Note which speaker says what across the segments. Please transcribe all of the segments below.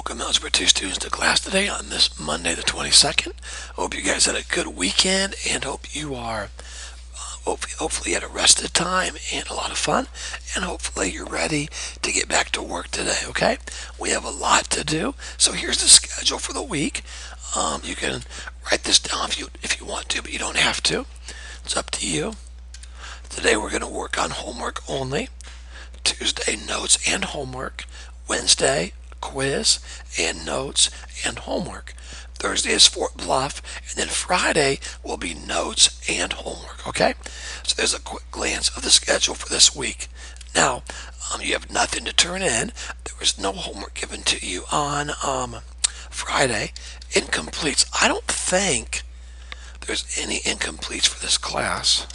Speaker 1: Welcome, Algebra 2 students, to class today on this Monday the 22nd. Hope you guys had a good weekend and hope you are hopefully had a rested time and a lot of fun, and hopefully you're ready to get back to work today, okay? We have a lot to do, so here's the schedule for the week. You can write this down if you want to, but you don't have to. It's up to you. Today we're going to work on homework only. Tuesday, notes and homework. Wednesday, quiz and notes and homework. Thursday is Fort Bluff, and then Friday will be notes and homework, okay? So there's a quick glance of the schedule for this week. Now, you have nothing to turn in. There was no homework given to you on Friday. Incompletes. I don't think there's any incompletes for this class.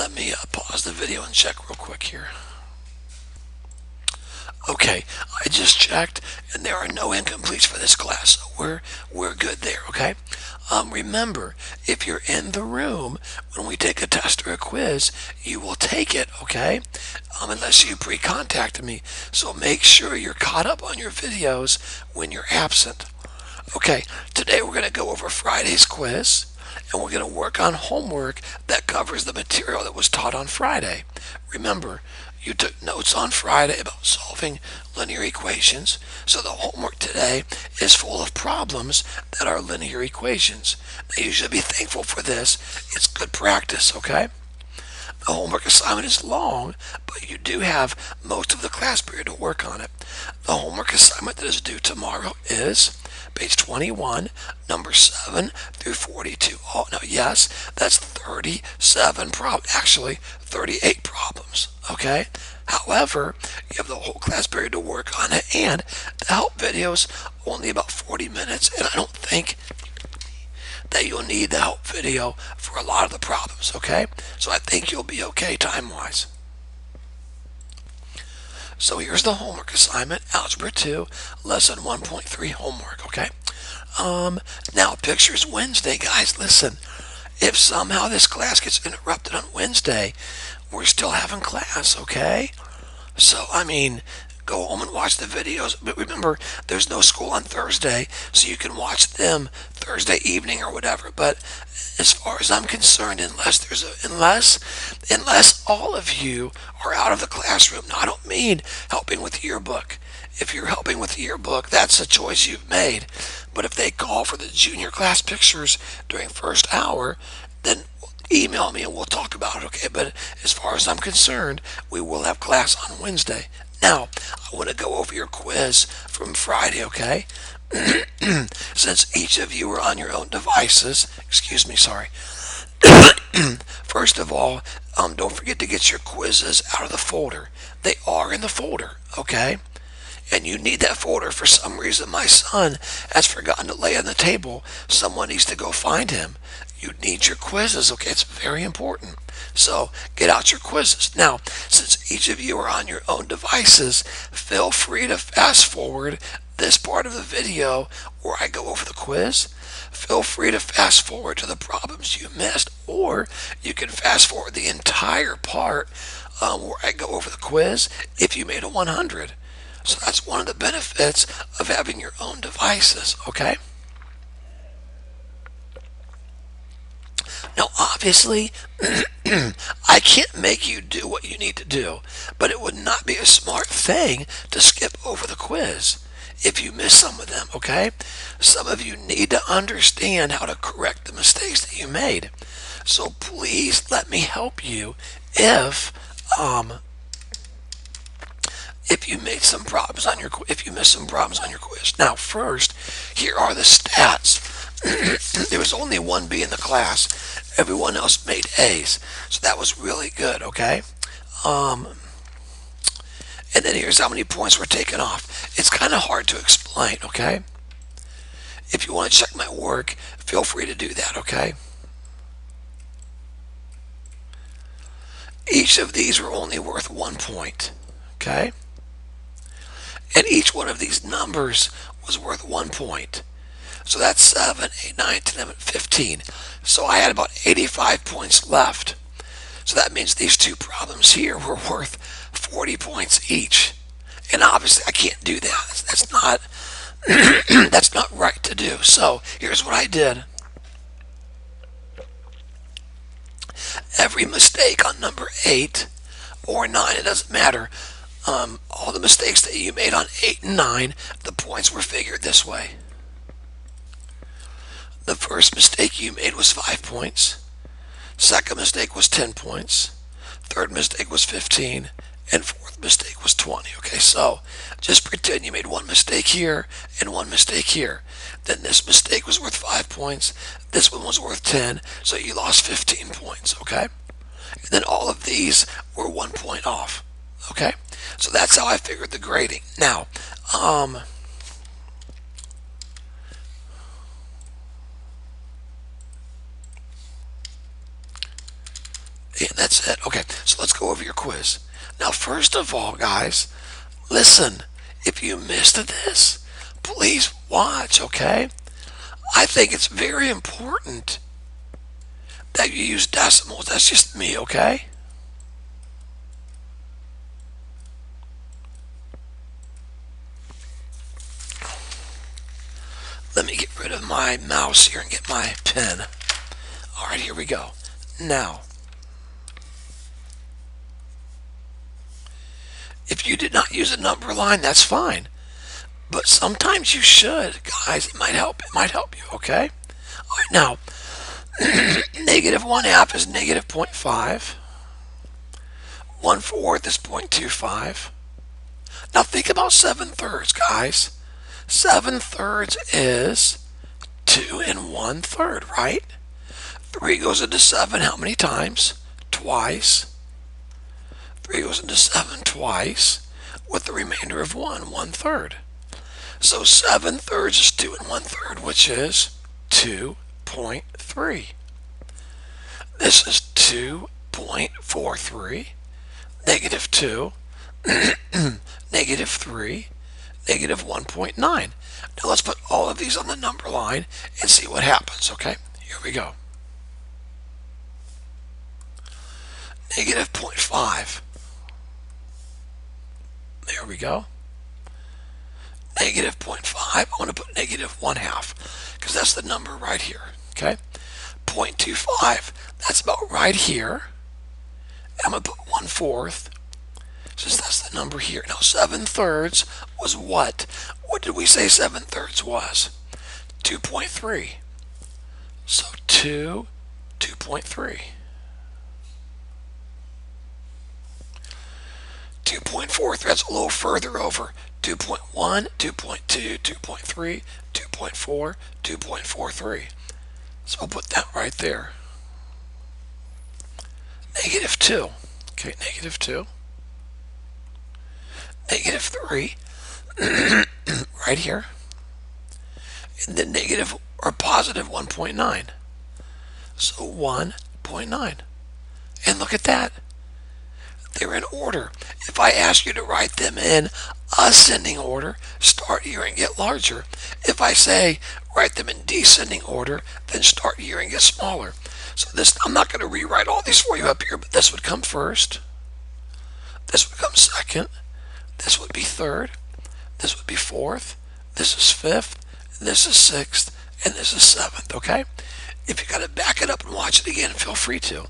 Speaker 1: Let me pause the video and check real quick here. Okay, I just checked, and there are no incompletes for this class, so we're good there, okay? Remember, if you're in the room when we take a test or a quiz, you will take it, okay? Unless you pre-contacted me, so make sure you're caught up on your videos when you're absent. Okay, today we're going to go over Friday's quiz, and we're going to work on homework that covers the material that was taught on Friday. Remember, you took notes on Friday about solving linear equations, so the homework today is full of problems that are linear equations. Now, you should be thankful for this. It's good practice, okay? The homework assignment is long, but you do have most of the class period to work on it. The homework assignment that is due tomorrow is page 21, number 7 through 42. Oh, now, yes, that's 37 problems. Actually, 38 problems, okay? However, you have the whole class period to work on it, and the help video's only about 40 minutes, and I don't think that you'll need the help video for a lot of the problems, okay? So I think you'll be okay time-wise. So here's the homework assignment, Algebra 2, Lesson 1.3 homework, okay? Now, Pictures Wednesday, guys, listen. If somehow this class gets interrupted on Wednesday, we're still having class, okay? So, go home and watch the videos. But remember, there's no school on Thursday, so you can watch them Thursday evening or whatever. But as far as I'm concerned, unless all of you are out of the classroom. Now, I don't mean helping with the yearbook. If you're helping with the yearbook, that's a choice you've made. But if they call for the junior class pictures during first hour, then email me and we'll talk about it, okay? But as far as I'm concerned, we will have class on Wednesday. Now, I want to go over your quiz from Friday, okay? Since each of you are on your own devices, first of all, don't forget to get your quizzes out of the folder. They are in the folder, okay? And you need that folder. For some reason, my son has forgotten to lay on the table. Someone needs to go find him. You need your quizzes, okay? It's very important. So get out your quizzes. Now, since each of you are on your own devices, feel free to fast forward this part of the video where I go over the quiz. Feel free to fast forward to the problems you missed, or you can fast forward the entire part where I go over the quiz if you made a 100. So that's one of the benefits of having your own devices, okay? Now, obviously, I can't make you do what you need to do, but it would not be a smart thing to skip over the quiz if you miss some of them, okay? Some of you need to understand how to correct the mistakes that you made. So please let me help you if you made some problems on if you missed some problems on your quiz. Now, first, here are the stats. There was only one B in the class. Everyone else made A's, so that was really good, okay? And then here's how many points were taken off. It's kind of hard to explain, okay? If you want to check my work, feel free to do that, okay? Each of these were only worth 1 point, okay? And each one of these numbers was worth 1 point. So that's 7, 8, 9, 10, 11, 15. So I had about 85 points left. So that means these two problems here were worth 40 points each. And obviously I can't do that. That's not that's not right to do. So here's what I did. Every mistake on number 8 or 9, it doesn't matter. All the mistakes that you made on 8 and 9, the points were figured this way. The first mistake you made was 5 points. Second mistake was 10 points. Third mistake was 15. And fourth mistake was 20. Okay, so just pretend you made one mistake here and one mistake here. Then this mistake was worth 5 points. This one was worth 10. So you lost 15 points. Okay, and then all of these were 1 point off. Okay, so that's how I figured the grading. Now, and that's it. Okay, so let's go over your quiz. Now, first of all, guys, listen. If you missed this, please watch, okay? I think it's very important that you use decimals. That's just me, okay? Let me get rid of my mouse here and get my pen. All right, here we go. Now, if you did not use a number line, that's fine. But sometimes you should, guys. It might help. It might help you, okay? All right, now, negative 1/2 is negative 0.5. 1/4 is 0.25. Now think about 7/3, guys. 7/3 is 2 1/3, right? 3 goes into 7 how many times? Twice. 3 goes into 7 twice, with the remainder of 1, 1/3. So 7/3 is 2 1/3, which is 2.3. This is 2.43, negative 2, negative 3, negative 1.9. Now let's put all of these on the number line and see what happens, okay? Here we go. Negative 0.5. There we go. Negative 0.5. I want to put negative 1/2 because that's the number right here, okay? 0.25. That's about right here. I'm going to put 1/4 since that's the number here. Now 7/3 was what? What did we say 7/3 was? 2.3. So 2.3. 2.43, that's a little further over. 2.1, 2.2, 2.3, 2.4, 2.43. So I'll put that right there. Negative 2. Okay, negative 2. Negative 3. Right here. And then negative or positive 1.9. So 1.9. And look at that. They're in order. If I ask you to write them in ascending order, start here and get larger. If I say write them in descending order, then start here and get smaller. So this, I'm not going to rewrite all these for you up here, but this would come first. This would come second. This would be third. This would be fourth. This is fifth. This is sixth. And this is seventh, okay? If you got to back it up and watch it again, feel free to.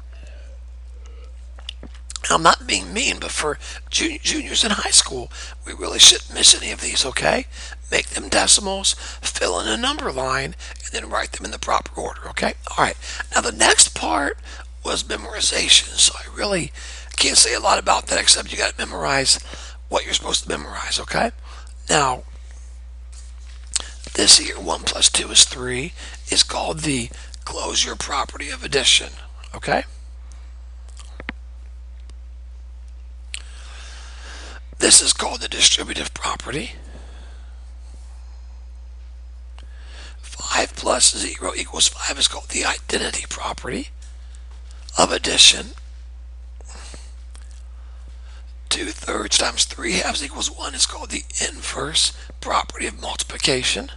Speaker 1: I'm not being mean, but for juniors in high school, we really shouldn't miss any of these, okay? Make them decimals, fill in a number line, and then write them in the proper order, okay? All right. Now, the next part was memorization, so I really can't say a lot about that except you got to memorize what you're supposed to memorize, okay? Now, this here, 1 plus 2 is 3, is called the closure property of addition, okay? This is called the distributive property. 5 plus 0 equals 5 is called the identity property of addition. 2/3 times 3/2 equals 1 is called the inverse property of multiplication.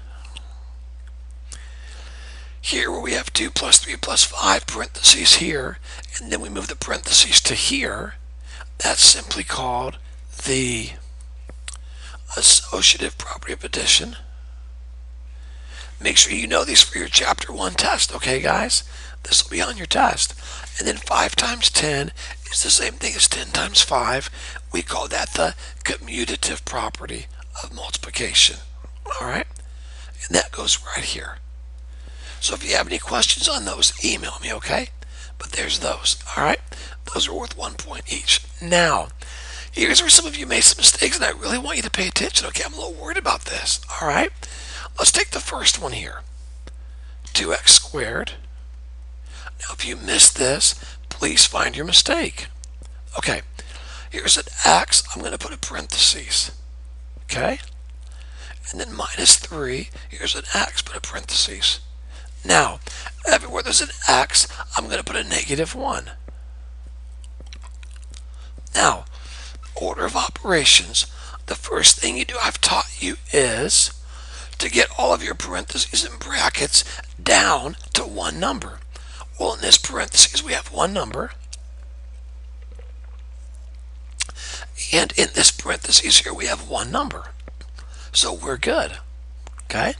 Speaker 1: Here where we have 2 plus 3 plus 5 parentheses here, and then we move the parentheses to here, that's simply called the associative property of addition. Make sure you know these for your chapter 1 test, okay guys? This will be on your test. And then 5 times 10 is the same thing as 10 times 5. We call that the commutative property of multiplication. Alright? And that goes right here. So if you have any questions on those, email me, okay? But there's those, alright? Those are worth 1 point each. Now, here's where some of you made some mistakes, and I really want you to pay attention, okay? I'm a little worried about this, alright? Let's take the first one here. 2x squared. Now, if you missed this, please find your mistake. Okay, here's an x. I'm going to put a parentheses. Okay? And then minus 3. Here's an x, put a parentheses. Now, everywhere there's an x, I'm going to put a -1. Now, order of operations. The first thing you do, I've taught you, is to get all of your parentheses and brackets down to one number. Well, in this parentheses, we have one number. And in this parentheses here, we have one number. So we're good. Okay?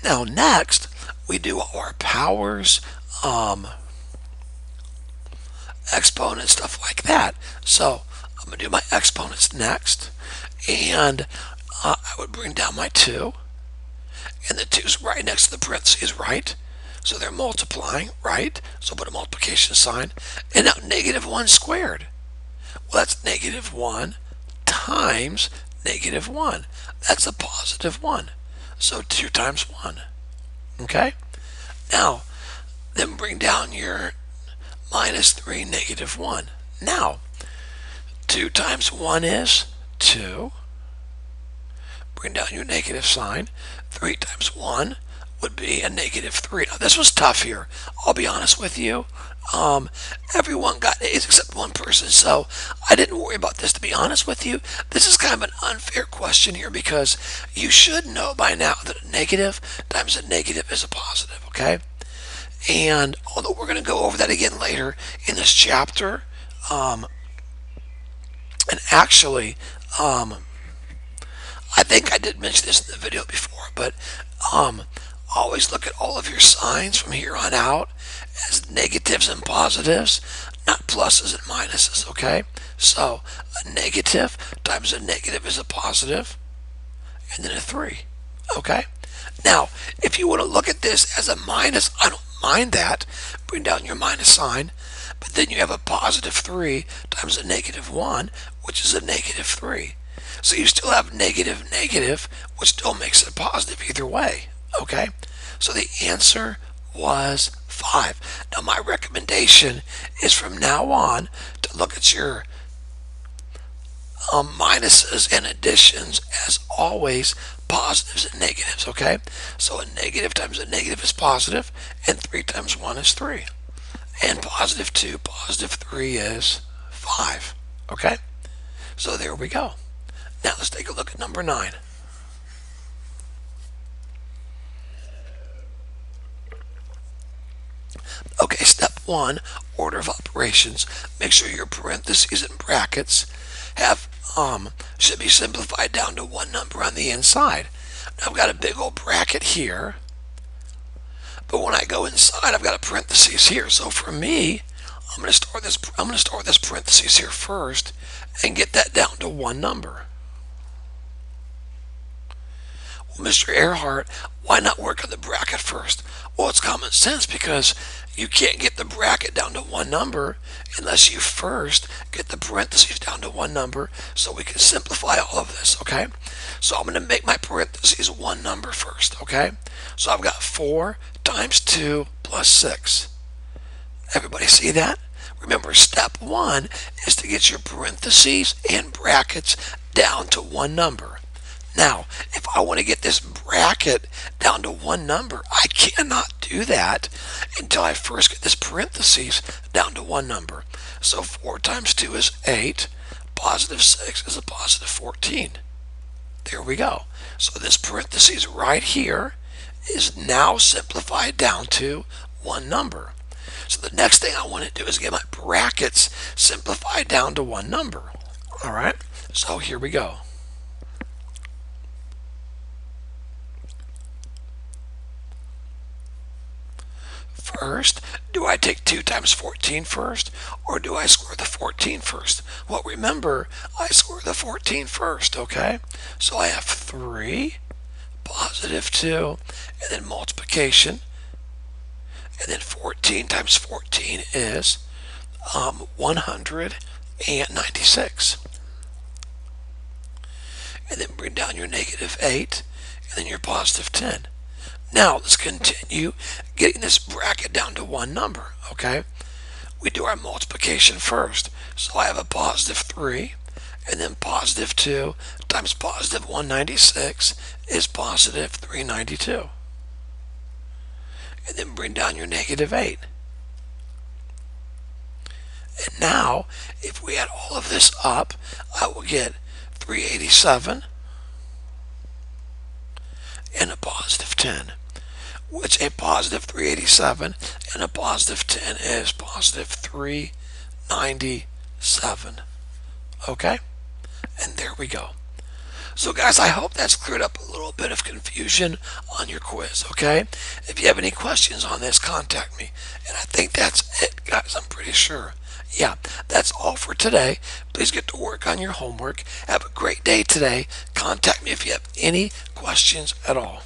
Speaker 1: Now, next, we do our powers, exponents, stuff like that. So I'm going to do my exponents next. And I would bring down my 2. And the 2's right next to the parentheses, right? So they're multiplying, right? So put a multiplication sign. And now -1 squared. Well, that's -1 times -1. That's a positive 1. So 2 times 1. Okay? Now, then bring down your -3, -1. Now, 2 times 1 is 2. Bring down your negative sign. 3 times 1 would be a -3. Now, this was tough here. I'll be honest with you. Everyone got A's except one person, so I didn't worry about this, to be honest with you. This is kind of an unfair question here because you should know by now that a negative times a negative is a positive, okay? And although we're going to go over that again later in this chapter, and actually, I think I did mention this in the video before, but always look at all of your signs from here on out as negatives and positives, not pluses and minuses, okay? So a negative times a negative is a positive, and then a 3, okay? Now, if you want to look at this as a minus, I don't mind that. Bring down your minus sign, but then you have a positive 3 times a -1, which is a -3. So you still have negative, negative, which still makes it a positive either way, okay? So the answer was 5. Now my recommendation is from now on to look at your minuses and additions as always positives and negatives, okay? So a negative times a negative is positive, and 3 times 1 is 3. And positive 2, positive 3 is 5, okay? So there we go. Now let's take a look at number 9. Okay, step 1, order of operations. Make sure your parentheses and brackets have should be simplified down to one number on the inside. Now I've got a big old bracket here, but when I go inside, I've got a parentheses here. So for me, I'm going to store this parentheses here first and get that down to one number. Well, Mr. Earhart, why not work on the bracket first? Well, it's common sense because you can't get the bracket down to one number unless you first get the parentheses down to one number, so we can simplify all of this, okay? So I'm going to make my parentheses one number first, okay? So I've got 4 times 2 plus 6. Everybody see that? Remember, step 1 is to get your parentheses and brackets down to one number. Now, if I want to get this bracket down to one number, I cannot do that until I first get this parentheses down to one number. So 4 times 2 is 8. Positive 6 is a positive 14. There we go. So this parentheses right here is now simplified down to one number. So the next thing I want to do is get my brackets simplified down to one number. All right, so here we go. First, do I take 2 times 14 first, or do I square the 14 first? Well, remember, I square the 14 first, okay? So I have 3, positive 2, and then multiplication, and then 14 times 14 is 196. And then bring down your negative 8, and then your positive 10. Now, let's continue getting this bracket down to one number, okay? We do our multiplication first. So I have a positive 3, and then positive 2 times positive 196 is positive 392. And then bring down your negative 8. And now, if we add all of this up, I will get 387 and a positive 10. Which a positive 387 and a positive 10 is positive 397. Okay? And there we go. So guys, I hope that's cleared up a little bit of confusion on your quiz, okay? If you have any questions on this, contact me. And I think that's it, guys. I'm pretty sure. Yeah, that's all for today. Please get to work on your homework. Have a great day today. Contact me if you have any questions at all.